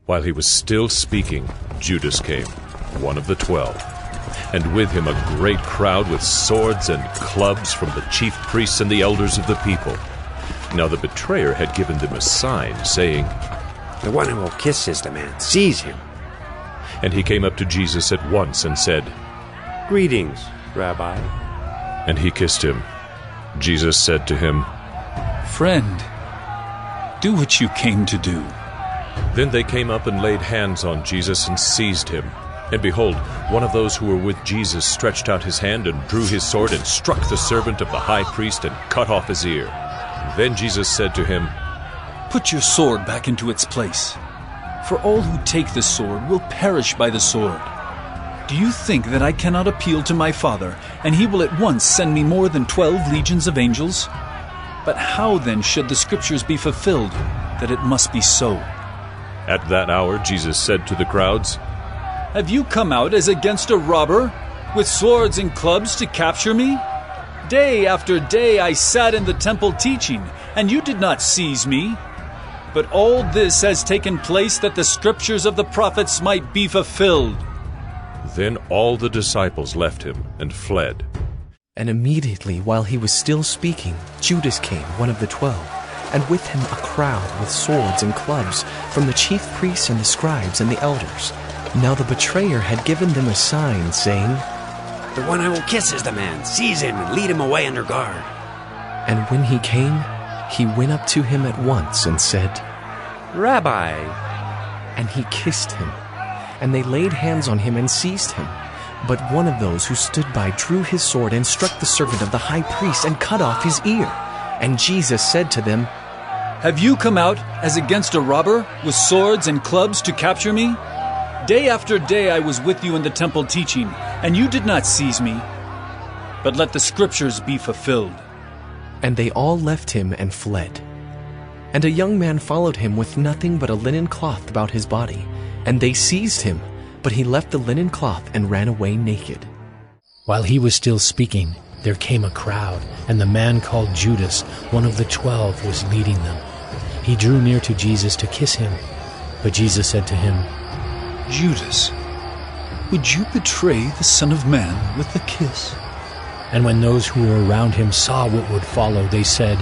While he was still speaking, Judas came, one of the 12, and with him a great crowd with swords and clubs from the chief priests and the elders of the people. Now the betrayer had given them a sign, saying, "The one who will kiss is the man. Seize him." And he came up to Jesus at once and said, "Greetings, Rabbi." And he kissed him. Jesus said to him, "Friend, do what you came to do." Then they came up and laid hands on Jesus and seized him. And behold, one of those who were with Jesus stretched out his hand and drew his sword and struck the servant of the high priest and cut off his ear. Then Jesus said to him, "Put your sword back into its place, for all who take the sword will perish by the sword. Do you think that I cannot appeal to my Father, and he will at once send me more than 12 legions of angels? But how then should the Scriptures be fulfilled, that it must be so?" At that hour Jesus said to the crowds, "Have you come out as against a robber, with swords and clubs to capture me? Day after day I sat in the temple teaching, and you did not seize me. But all this has taken place that the Scriptures of the prophets might be fulfilled." Then all the disciples left him and fled. And immediately while he was still speaking, Judas came, one of the 12, and with him a crowd with swords and clubs from the chief priests and the scribes and the elders. Now the betrayer had given them a sign, saying, "The one I will kiss is the man. Seize him and lead him away under guard." And when he came, he went up to him at once and said, "Rabbi." And he kissed him. And they laid hands on him and seized him. But one of those who stood by drew his sword and struck the servant of the high priest and cut off his ear. And Jesus said to them, "Have you come out as against a robber, with swords and clubs to capture me? Day after day I was with you in the temple teaching, and you did not seize me. But let the Scriptures be fulfilled." And they all left him and fled. And a young man followed him with nothing but a linen cloth about his body. And they seized him, but he left the linen cloth and ran away naked. While he was still speaking, there came a crowd, and the man called Judas, one of the 12, was leading them. He drew near to Jesus to kiss him. But Jesus said to him, "Judas, would you betray the Son of Man with a kiss?" And when those who were around him saw what would follow, they said,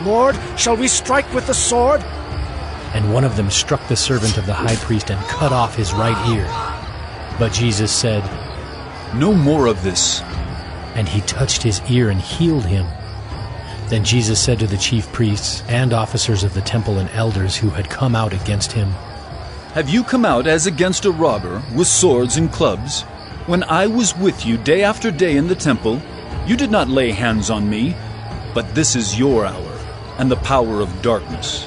"Lord, shall we strike with the sword?" And one of them struck the servant of the high priest and cut off his right ear. But Jesus said, "No more of this." And he touched his ear and healed him. Then Jesus said to the chief priests and officers of the temple and elders who had come out against him, "Have you come out as against a robber, with swords and clubs? When I was with you day after day in the temple, you did not lay hands on me, but this is your hour, and the power of darkness."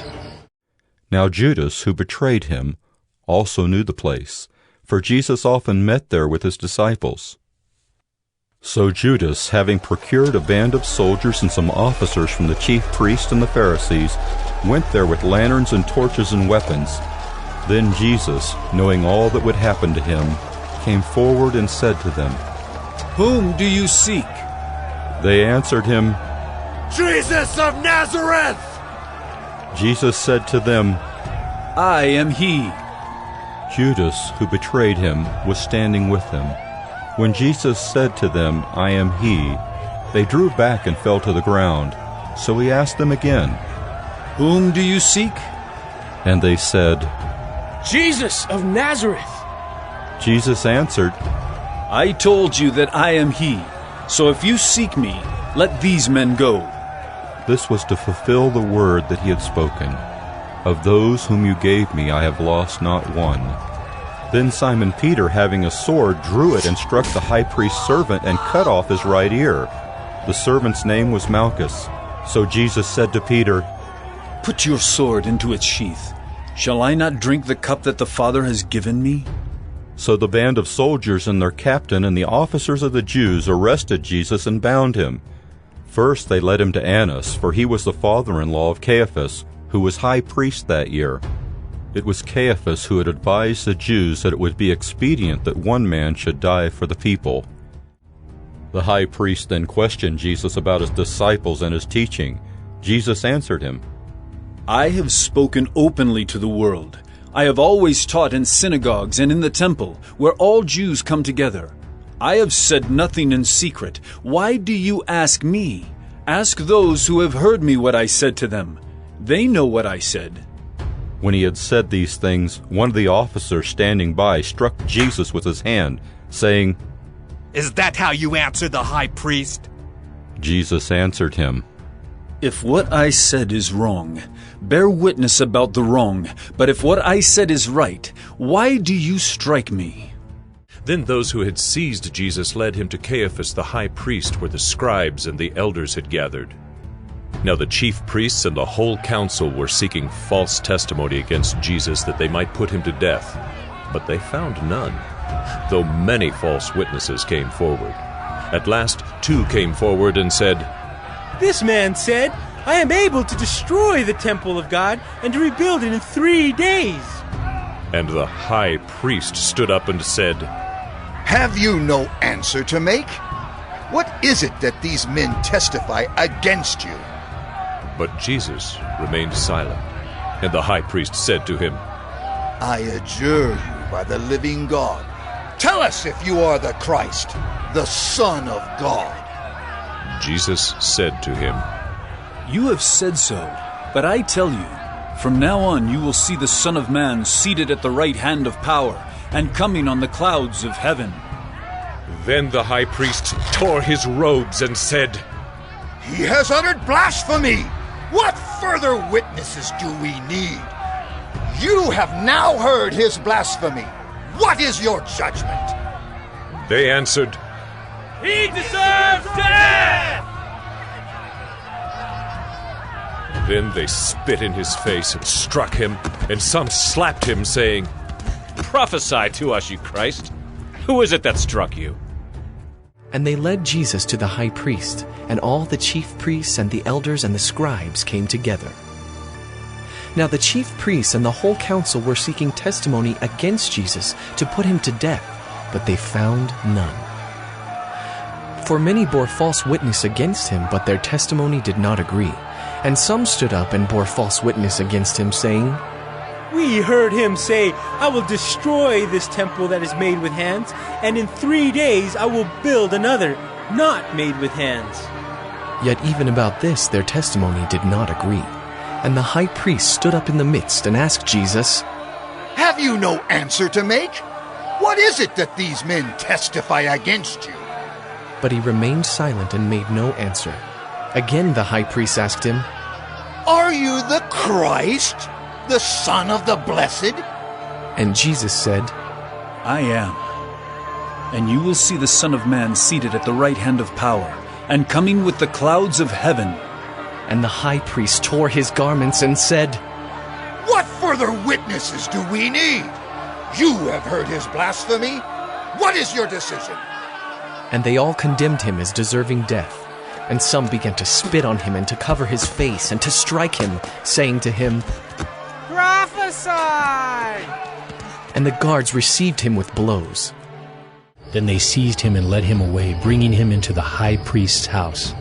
Now Judas, who betrayed him, also knew the place, for Jesus often met there with his disciples. So Judas, having procured a band of soldiers and some officers from the chief priests and the Pharisees, went there with lanterns and torches and weapons. Then Jesus, knowing all that would happen to him, came forward and said to them, "Whom do you seek?" They answered him, "Jesus of Nazareth!" Jesus said to them, "I am he." Judas, who betrayed him, was standing with them. When Jesus said to them, "I am he," they drew back and fell to the ground. So he asked them again, "Whom do you seek?" And they said, "Jesus of Nazareth." Jesus answered, "I told you that I am he. So if you seek me, let these men go." This was to fulfill the word that he had spoken. "Of those whom you gave me, I have lost not one." Then Simon Peter, having a sword, drew it and struck the high priest's servant and cut off his right ear. The servant's name was Malchus. So Jesus said to Peter, "Put your sword into its sheath. Shall I not drink the cup that the Father has given me?" So the band of soldiers and their captain and the officers of the Jews arrested Jesus and bound him. First they led him to Annas, for he was the father-in-law of Caiaphas, who was high priest that year. It was Caiaphas who had advised the Jews that it would be expedient that one man should die for the people. The high priest then questioned Jesus about his disciples and his teaching. Jesus answered him, "I have spoken openly to the world. I have always taught in synagogues and in the temple, where all Jews come together. I have said nothing in secret. Why do you ask me? Ask those who have heard me what I said to them. They know what I said." When he had said these things, one of the officers standing by struck Jesus with his hand, saying, "Is that how you answer the high priest?" Jesus answered him, "If what I said is wrong, bear witness about the wrong. But if what I said is right, why do you strike me?" Then those who had seized Jesus led him to Caiaphas the high priest, where the scribes and the elders had gathered. Now the chief priests and the whole council were seeking false testimony against Jesus that they might put him to death. But they found none, though many false witnesses came forward. At last 2 came forward and said, "This man said, 'I am able to destroy the temple of God and to rebuild it in 3 days.'" And the high priest stood up and said, "Have you no answer to make? What is it that these men testify against you?" But Jesus remained silent. And the high priest said to him, "I adjure you by the living God, tell us if you are the Christ, the Son of God." Jesus said to him, "You have said so, but I tell you, from now on you will see the Son of Man seated at the right hand of power and coming on the clouds of heaven." Then the high priest tore his robes and said, "He has uttered blasphemy! What further witnesses do we need? You have now heard his blasphemy. What is your judgment?" They answered, "He deserves death!" Then they spit in his face and struck him, and some slapped him, saying, "Prophesy to us, you Christ. Who is it that struck you?" And they led Jesus to the high priest, and all the chief priests and the elders and the scribes came together. Now the chief priests and the whole council were seeking testimony against Jesus to put him to death, but they found none. For many bore false witness against him, but their testimony did not agree. And some stood up and bore false witness against him, saying, "We heard him say, 'I will destroy this temple that is made with hands, and in 3 days I will build another, not made with hands.'" Yet even about this their testimony did not agree. And the high priest stood up in the midst and asked Jesus, "Have you no answer to make? What is it that these men testify against you?" But he remained silent and made no answer. Again the high priest asked him, "Are you the Christ, the Son of the Blessed?" And Jesus said, "I am. And you will see the Son of Man seated at the right hand of power, and coming with the clouds of heaven." And the high priest tore his garments and said, "What further witnesses do we need? You have heard his blasphemy. What is your decision?" And they all condemned him as deserving death. And some began to spit on him and to cover his face and to strike him, saying to him, "Prophesy!" And the guards received him with blows. Then they seized him and led him away, bringing him into the high priest's house.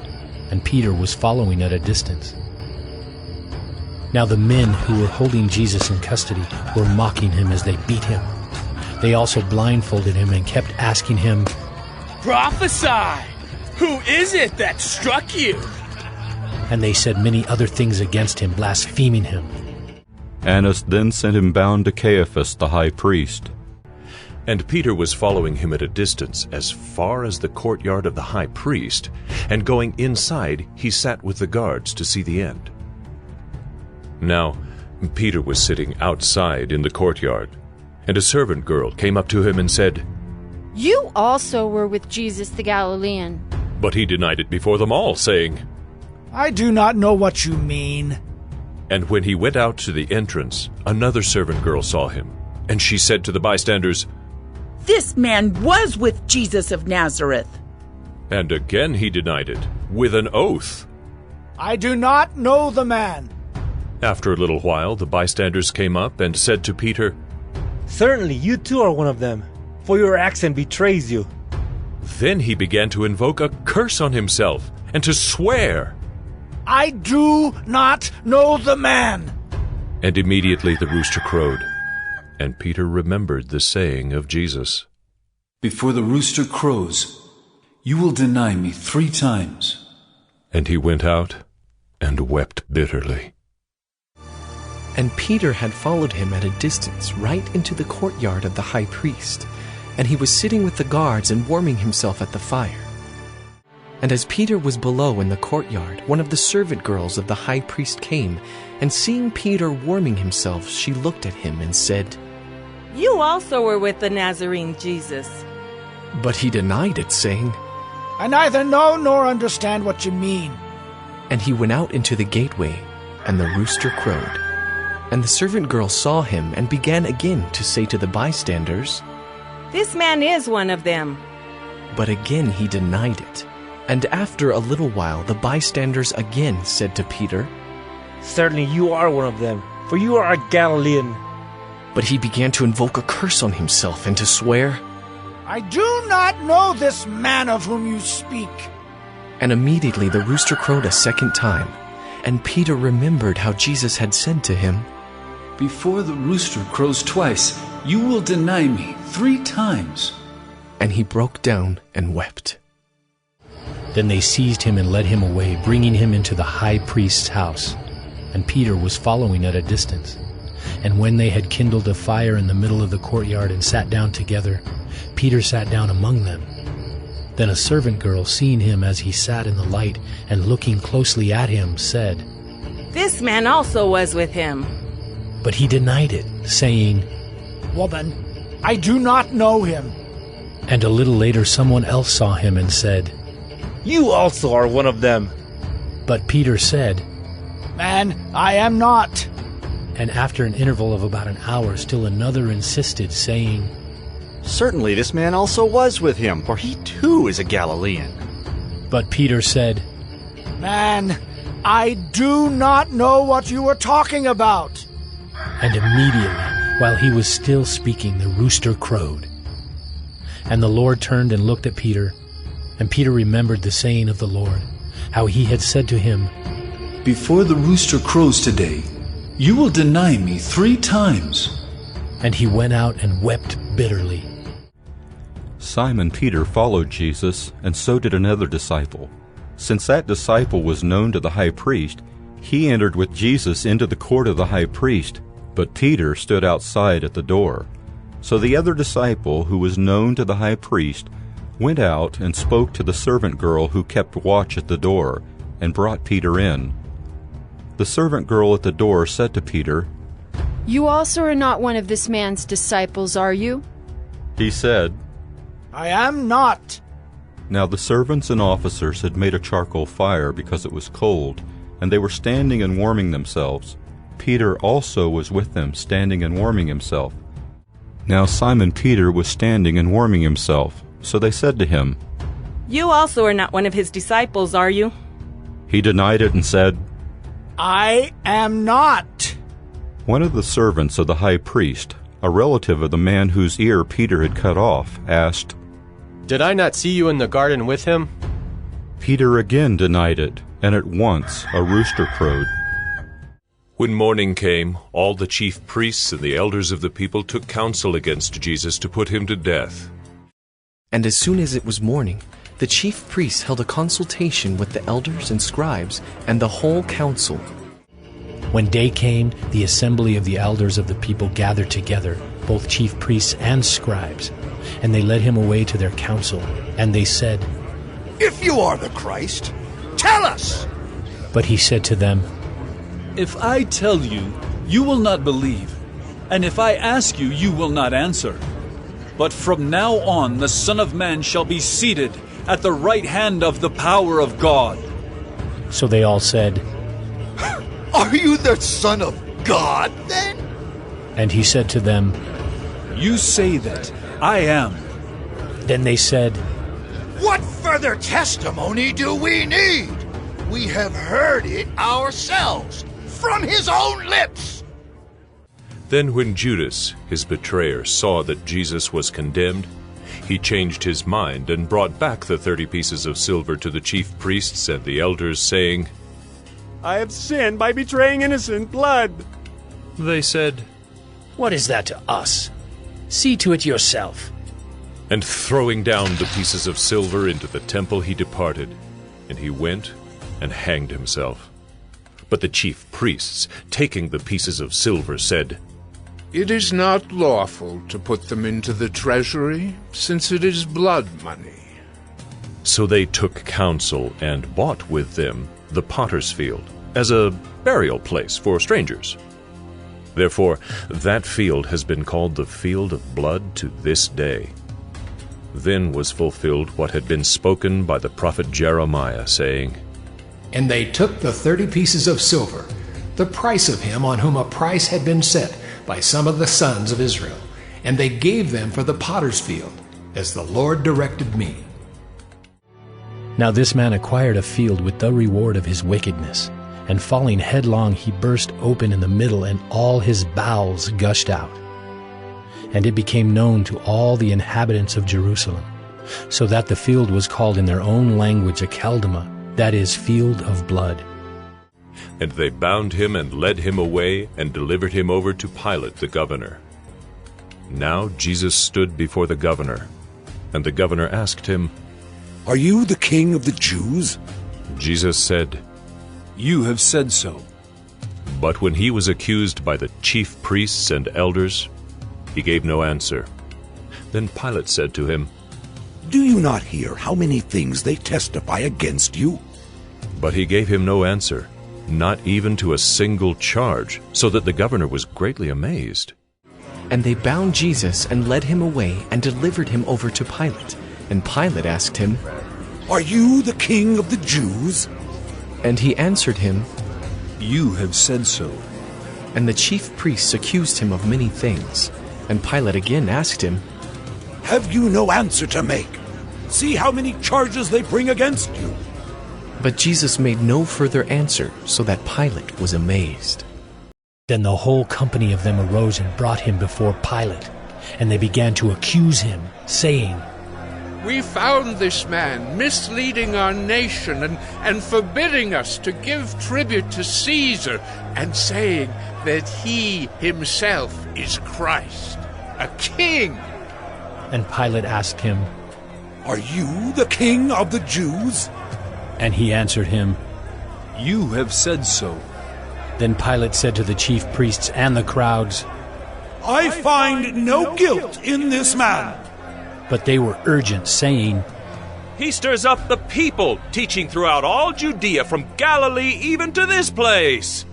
And Peter was following at a distance. Now the men who were holding Jesus in custody were mocking him as they beat him. They also blindfolded him and kept asking him, "Prophesy! Who is it that struck you?" And they said many other things against him, blaspheming him. Annas then sent him bound to Caiaphas the high priest. And Peter was following him at a distance as far as the courtyard of the high priest, and going inside he sat with the guards to see the end. Now Peter was sitting outside in the courtyard, and a servant girl came up to him and said, "You also were with Jesus the Galilean." But he denied it before them all, saying, "I do not know what you mean." And when he went out to the entrance, another servant girl saw him, and she said to the bystanders, "This man was with Jesus of Nazareth." And again he denied it, with an oath. "I do not know the man." After a little while, the bystanders came up and said to Peter, "Certainly you too are one of them, for your accent betrays you." Then he began to invoke a curse on himself and to swear. "I do not know the man." And immediately the rooster crowed. And Peter remembered the saying of Jesus, "Before the rooster crows, you will deny me 3 times." And he went out and wept bitterly. And Peter had followed him at a distance right into the courtyard of the high priest, and he was sitting with the guards and warming himself at the fire. And as Peter was below in the courtyard, one of the servant girls of the high priest came, and seeing Peter warming himself, she looked at him and said, "You also were with the Nazarene Jesus." But he denied it, saying, "I neither know nor understand what you mean." And he went out into the gateway, and the rooster crowed. And the servant girl saw him and began again to say to the bystanders, "This man is one of them." But again he denied it. And after a little while the bystanders again said to Peter, "Certainly you are one of them, for you are a Galilean." But he began to invoke a curse on himself and to swear, "I do not know this man of whom you speak." And immediately the rooster crowed a second time. And Peter remembered how Jesus had said to him, "Before the rooster crows twice, you will deny me 3 times." And he broke down and wept. Then they seized him and led him away, bringing him into the high priest's house. And Peter was following at a distance. And when they had kindled a fire in the middle of the courtyard and sat down together, Peter sat down among them. Then a servant girl, seeing him as he sat in the light and looking closely at him, said, "This man also was with him." But he denied it, saying, "Woman, I do not know him." And a little later someone else saw him and said, "You also are one of them." But Peter said, "Man, I am not." And after an interval of about an hour, still another insisted, saying, "Certainly this man also was with him, for he too is a Galilean." But Peter said, "Man, I do not know what you are talking about." And immediately, while he was still speaking, the rooster crowed. And the Lord turned and looked at Peter, and Peter remembered the saying of the Lord, how he had said to him, "Before the rooster crows today, you will deny me 3 times." And he went out and wept bitterly. Simon Peter followed Jesus, and so did another disciple. Since that disciple was known to the high priest, he entered with Jesus into the court of the high priest, but Peter stood outside at the door. So the other disciple, who was known to the high priest, went out and spoke to the servant girl who kept watch at the door, and brought Peter in. The servant girl at the door said to Peter, "You also are not one of this man's disciples, are you?" He said, "I am not." Now the servants and officers had made a charcoal fire because it was cold, and they were standing and warming themselves. Peter also was with them, standing and warming himself. Now Simon Peter was standing and warming himself. So they said to him, "You also are not one of his disciples, are you?" He denied it and said, "I am not." One of the servants of the high priest, a relative of the man whose ear Peter had cut off, asked, "Did I not see you in the garden with him?" Peter again denied it, and at once a rooster crowed. When morning came, all the chief priests and the elders of the people took counsel against Jesus to put him to death. And as soon as it was morning, the chief priests held a consultation with the elders and scribes and the whole council. When day came, the assembly of the elders of the people gathered together, both chief priests and scribes, and they led him away to their council. And they said, "If you are the Christ, tell us!" But he said to them, "If I tell you, you will not believe, and if I ask you, you will not answer. But from now on the Son of Man shall be seated at the right hand of the power of God." So they all said, "Are you the Son of God, then?" And he said to them, "You say that I am." Then they said, "What further testimony do we need? We have heard it ourselves, from his own lips." Then when Judas, his betrayer, saw that Jesus was condemned, he changed his mind and brought back the 30 pieces of silver to the chief priests and the elders, saying, "I have sinned by betraying innocent blood." They said, What is that to us? See to it yourself. And throwing down the pieces of silver into the temple, he departed, and he went and hanged himself. But the chief priests, taking the pieces of silver, said, "It is not lawful to put them into the treasury, since it is blood money." So they took counsel and bought with them the potter's field, as a burial place for strangers. Therefore, that field has been called the Field of Blood to this day. Then was fulfilled what had been spoken by the prophet Jeremiah, saying, "And they took the 30 pieces of silver, the price of him on whom a price had been set by some of the sons of Israel, and they gave them for the potter's field, as the Lord directed me." Now this man acquired a field with the reward of his wickedness, and falling headlong he burst open in the middle, and all his bowels gushed out. And it became known to all the inhabitants of Jerusalem, so that the field was called in their own language Akeldama, that is, Field of Blood. And they bound him and led him away and delivered him over to Pilate the governor. Now Jesus stood before the governor, and the governor asked him, "Are you the king of the Jews?" Jesus said, "You have said so." But when he was accused by the chief priests and elders, he gave no answer. Then Pilate said to him, "Do you not hear how many things they testify against you?" But he gave him no answer, not even to a single charge, so that the governor was greatly amazed. And they bound Jesus and led him away and delivered him over to Pilate. And Pilate asked him, "Are you the king of the Jews?" And he answered him, "You have said so." And the chief priests accused him of many things. And Pilate again asked him, "Have you no answer to make? See how many charges they bring against you." But Jesus made no further answer, so that Pilate was amazed. Then the whole company of them arose and brought him before Pilate, and they began to accuse him, saying, "We found this man misleading our nation and forbidding us to give tribute to Caesar, and saying that he himself is Christ, a king." And Pilate asked him, "Are you the king of the Jews?" And he answered him, "You have said so." Then Pilate said to the chief priests and the crowds, "I find no guilt in this man." But they were urgent, saying, "He stirs up the people, teaching throughout all Judea, from Galilee even to this place."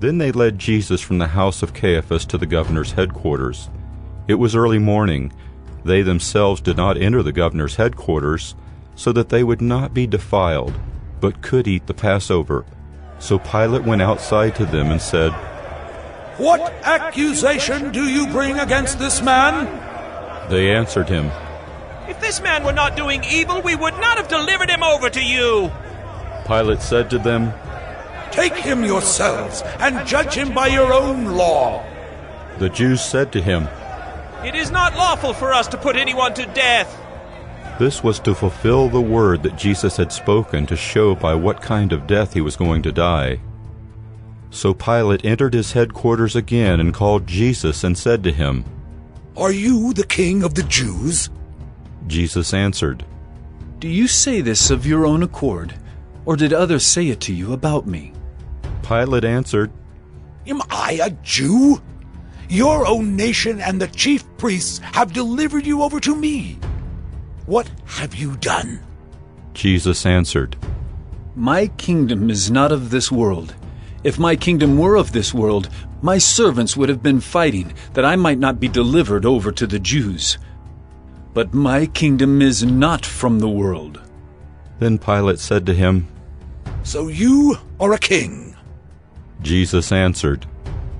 Then they led Jesus from the house of Caiaphas to the governor's headquarters. It was early morning. They themselves did not enter the governor's headquarters, so that they would not be defiled, but could eat the Passover. So Pilate went outside to them and said, "What accusation do you bring against this man?" They answered him, "If this man were not doing evil, we would not have delivered him over to you." Pilate said to them, "Take him yourselves and judge him by your own law." The Jews said to him, "It is not lawful for us to put anyone to death." This was to fulfill the word that Jesus had spoken, to show by what kind of death he was going to die. So Pilate entered his headquarters again and called Jesus and said to him, "Are you the king of the Jews?" Jesus answered, "Do you say this of your own accord, or did others say it to you about me?" Pilate answered, "Am I a Jew? Your own nation and the chief priests have delivered you over to me. What have you done?" Jesus answered, "My kingdom is not of this world. If my kingdom were of this world, my servants would have been fighting, that I might not be delivered over to the Jews. But my kingdom is not from the world." Then Pilate said to him, "So you are a king?" Jesus answered,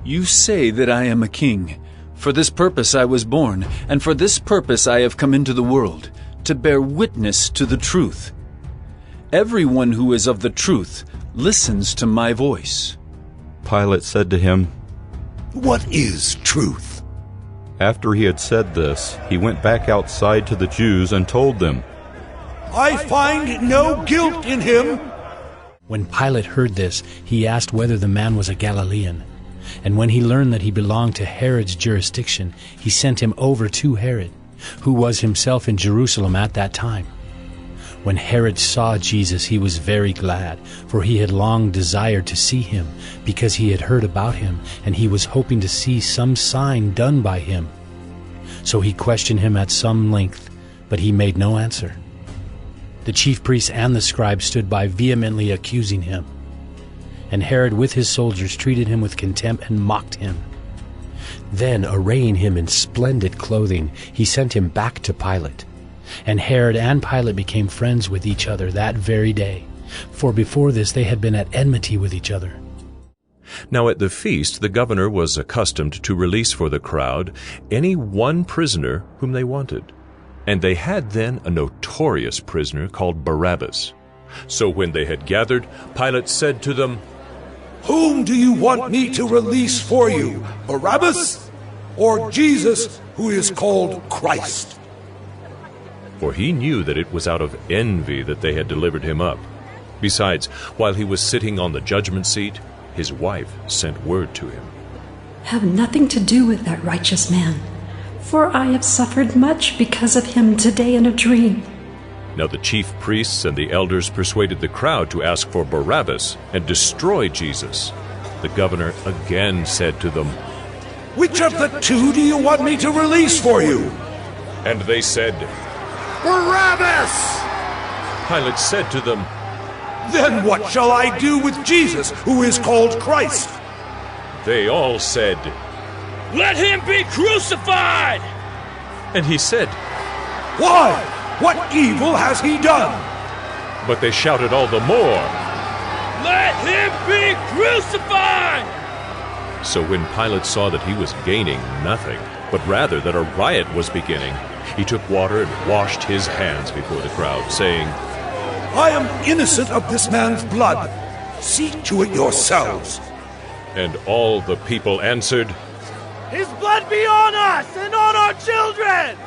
"You say that I am a king. For this purpose I was born, and for this purpose I have come into the world, to bear witness to the truth. Everyone who is of the truth listens to my voice." Pilate said to him, "What is truth?" After he had said this, he went back outside to the Jews and told them, "I find no guilt in him." When Pilate heard this, he asked whether the man was a Galilean. And when he learned that he belonged to Herod's jurisdiction, he sent him over to Herod, who was himself in Jerusalem at that time. When Herod saw Jesus, he was very glad, for he had long desired to see him, because he had heard about him, and he was hoping to see some sign done by him. So he questioned him at some length, but he made no answer. The chief priests and the scribes stood by, vehemently accusing him. And Herod with his soldiers treated him with contempt and mocked him. Then, arraying him in splendid clothing, he sent him back to Pilate. And Herod and Pilate became friends with each other that very day, for before this they had been at enmity with each other. Now at the feast the governor was accustomed to release for the crowd any one prisoner whom they wanted. And they had then a notorious prisoner called Barabbas. So when they had gathered, Pilate said to them, "Whom do you want me to release for you, Barabbas or Jesus, who is called Christ?" For he knew that it was out of envy that they had delivered him up. Besides, while he was sitting on the judgment seat, his wife sent word to him, "Have nothing to do with that righteous man, for I have suffered much because of him today in a dream." Now the chief priests and the elders persuaded the crowd to ask for Barabbas and destroy Jesus. The governor again said to them, "Which of the two do you want me to release for you?" And they said, "Barabbas!" Pilate said to them, "Then what shall I do with Jesus, who is called Christ?" They all said, "Let him be crucified!" And he said, "Why? What evil has he done?" But they shouted all the more, "Let him be crucified!" So when Pilate saw that he was gaining nothing, but rather that a riot was beginning, he took water and washed his hands before the crowd, saying, "I am innocent of this man's blood. See to it yourselves." And all the people answered, "His blood be on us and on our children!"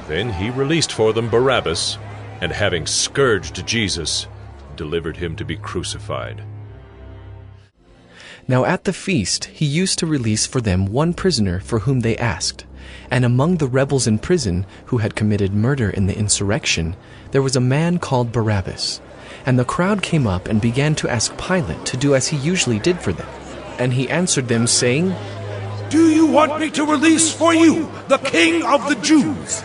Then he released for them Barabbas, and having scourged Jesus, delivered him to be crucified. Now at the feast he used to release for them one prisoner for whom they asked. And among the rebels in prison who had committed murder in the insurrection, there was a man called Barabbas. And the crowd came up and began to ask Pilate to do as he usually did for them. And he answered them, saying, "Do you want me to release for you the King of the Jews?"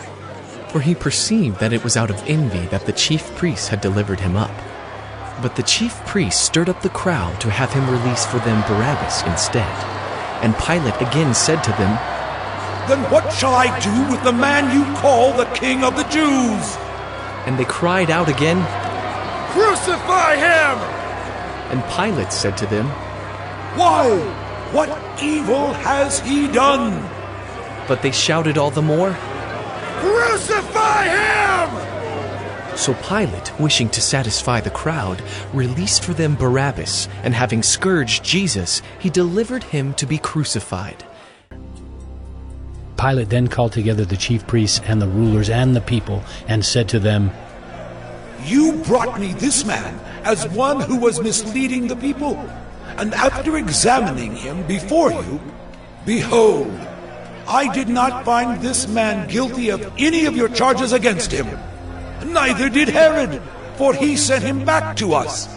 For he perceived that it was out of envy that the chief priests had delivered him up. But the chief priests stirred up the crowd to have him release for them Barabbas instead. And Pilate again said to them, "Then what shall I do with the man you call the King of the Jews?" And they cried out again, "Crucify him!" And Pilate said to them, "Why? What evil has he done?" But they shouted all the more, "Crucify him!" So Pilate, wishing to satisfy the crowd, released for them Barabbas, and having scourged Jesus, he delivered him to be crucified. Pilate then called together the chief priests and the rulers and the people, and said to them, "You brought me this man as one who was misleading the people, and after examining him before you, behold, I did not find this man guilty of any of your charges against him. Neither did Herod, for he sent him back to us.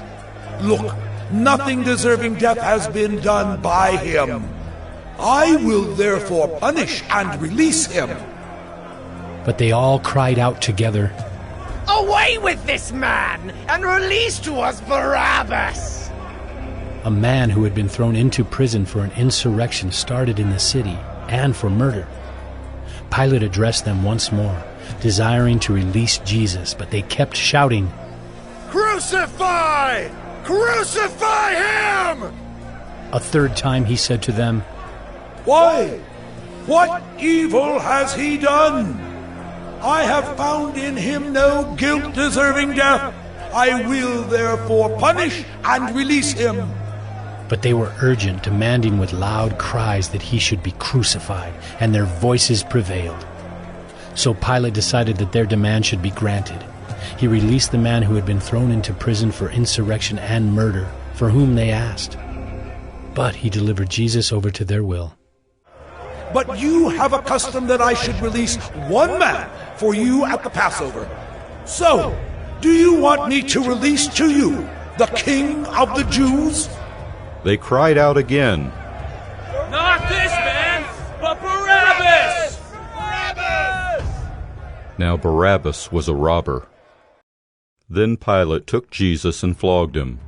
Look, nothing deserving death has been done by him. I will therefore punish and release him." But they all cried out together, "Away with this man, and release to us Barabbas!" A man who had been thrown into prison for an insurrection started in the city, and for murder. Pilate addressed them once more, desiring to release Jesus, but they kept shouting, "Crucify! Crucify him!" A third time he said to them, "Why? What evil has he done? I have found in him no guilt deserving death. I will therefore punish and release him." But they were urgent, demanding with loud cries that he should be crucified, and their voices prevailed. So Pilate decided that their demand should be granted. He released the man who had been thrown into prison for insurrection and murder, for whom they asked. But he delivered Jesus over to their will. But you have a custom that I should release one man for you at the Passover. So, do you want me to release to you the King of the Jews? They cried out again, Not this man, but Barabbas! Barabbas! Now Barabbas was a robber. Then Pilate took Jesus and flogged him.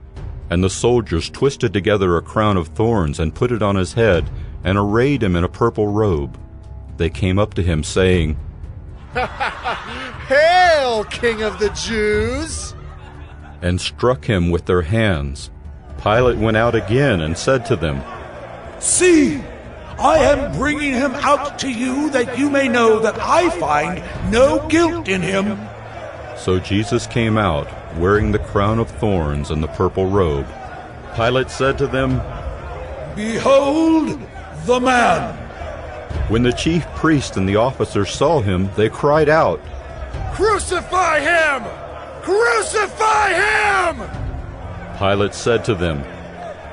And the soldiers twisted together a crown of thorns and put it on his head, and arrayed him in a purple robe. They came up to him, saying, Hail, King of the Jews! and struck him with their hands. Pilate went out again and said to them, See, I am bringing him out to you that you may know that I find no guilt in him. So Jesus came out, wearing the crown of thorns and the purple robe. Pilate said to them, Behold the man! When the chief priest and the officers saw him, they cried out, Crucify him! Crucify him! Pilate said to them,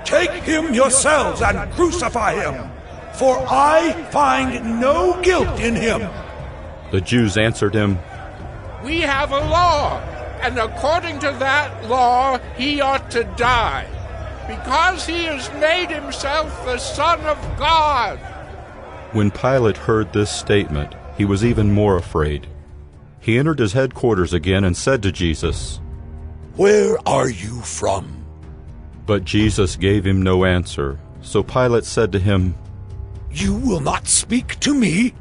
Take him yourselves and crucify him, for I find no guilt in him. The Jews answered him, We have a law, and according to that law he ought to die, because he has made himself the Son of God. When Pilate heard this statement, he was even more afraid. He entered his headquarters again and said to Jesus, Where are you from? But Jesus gave him no answer. So Pilate said to him, You will not speak to me?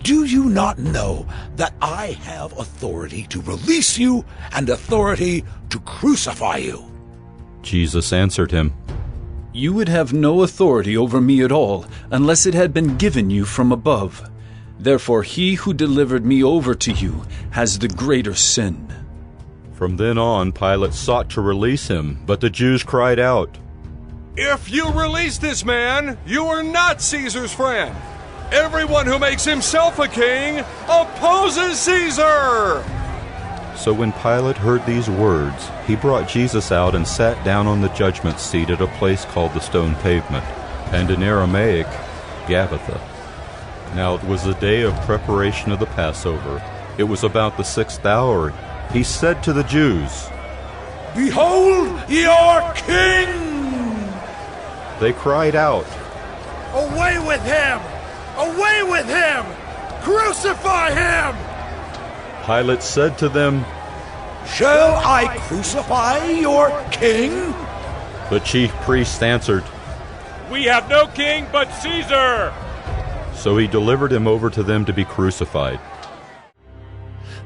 Do you not know that I have authority to release you and authority to crucify you? Jesus answered him, You would have no authority over me at all, unless it had been given you from above. Therefore he who delivered me over to you has the greater sin. From then on, Pilate sought to release him, but the Jews cried out, If you release this man, you are not Caesar's friend. Everyone who makes himself a king opposes Caesar! So when Pilate heard these words, he brought Jesus out and sat down on the judgment seat at a place called the Stone Pavement, and in Aramaic, Gabbatha. Now it was the day of preparation of the Passover. It was about the 6th hour. He said to the Jews, Behold your king! They cried out, Away with him! Away with him! Crucify him! Pilate said to them, Shall I crucify your king? The chief priests answered, We have no king but Caesar! So he delivered him over to them to be crucified.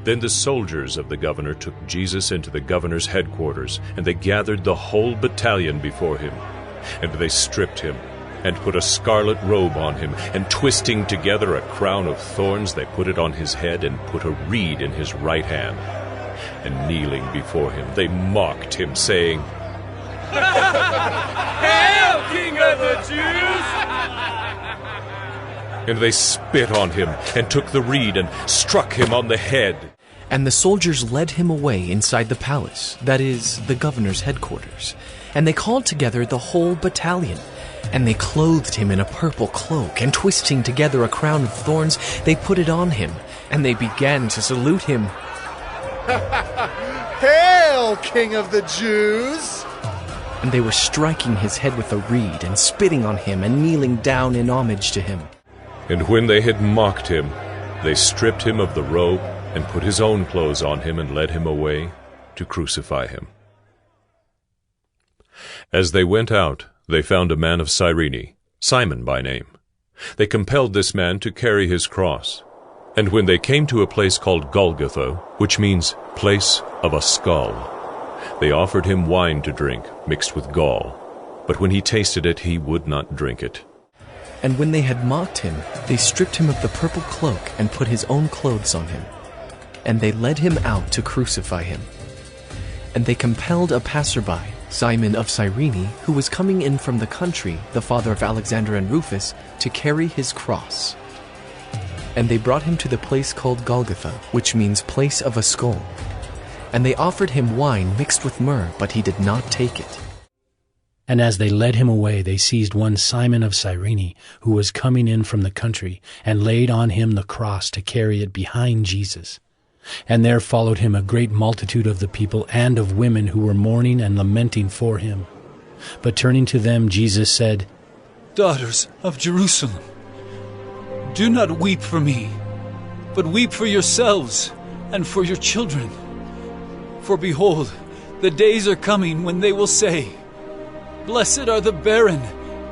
Then the soldiers of the governor took Jesus into the governor's headquarters, and they gathered the whole battalion before him. And they stripped him, and put a scarlet robe on him, and twisting together a crown of thorns, they put it on his head, and put a reed in his right hand. And kneeling before him, they mocked him, saying, Hail, King of the Jews! And they spit on him, and took the reed, and struck him on the head. And the soldiers led him away inside the palace, that is, the governor's headquarters. And they called together the whole battalion. And they clothed him in a purple cloak, and twisting together a crown of thorns, they put it on him. And they began to salute him. Hail, King of the Jews! And they were striking his head with a reed, and spitting on him, and kneeling down in homage to him. And when they had mocked him, they stripped him of the robe, and put his own clothes on him, and led him away to crucify him. As they went out, they found a man of Cyrene, Simon by name. They compelled this man to carry his cross. And when they came to a place called Golgotha, which means place of a skull, they offered him wine to drink, mixed with gall. But when he tasted it, he would not drink it. And when they had mocked him, they stripped him of the purple cloak, and put his own clothes on him. And they led him out to crucify him. And they compelled a passerby, Simon of Cyrene, who was coming in from the country, the father of Alexander and Rufus, to carry his cross. And they brought him to the place called Golgotha, which means place of a skull. And they offered him wine mixed with myrrh, but he did not take it. And as they led him away, they seized one Simon of Cyrene, who was coming in from the country, and laid on him the cross to carry it behind Jesus. And there followed him a great multitude of the people and of women who were mourning and lamenting for him. But turning to them, Jesus said, Daughters of Jerusalem, do not weep for me, but weep for yourselves and for your children. For behold, the days are coming when they will say, Blessed are the barren,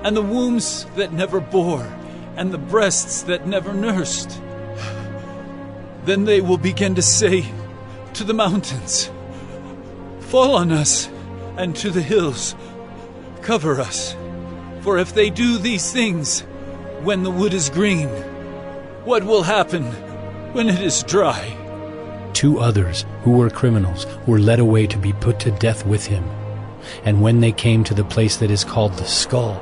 and the wombs that never bore, and the breasts that never nursed. Then they will begin to say to the mountains, Fall on us, and to the hills, cover us. For if they do these things when the wood is green, what will happen when it is dry? 2 others, who were criminals, were led away to be put to death with him. And when they came to the place that is called the Skull,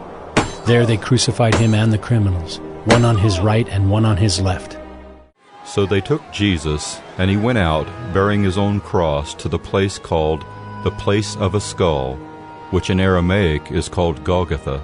there they crucified him and the criminals, one on his right and one on his left. So they took Jesus, and he went out, bearing his own cross, to the place called the Place of a Skull, which in Aramaic is called Golgotha.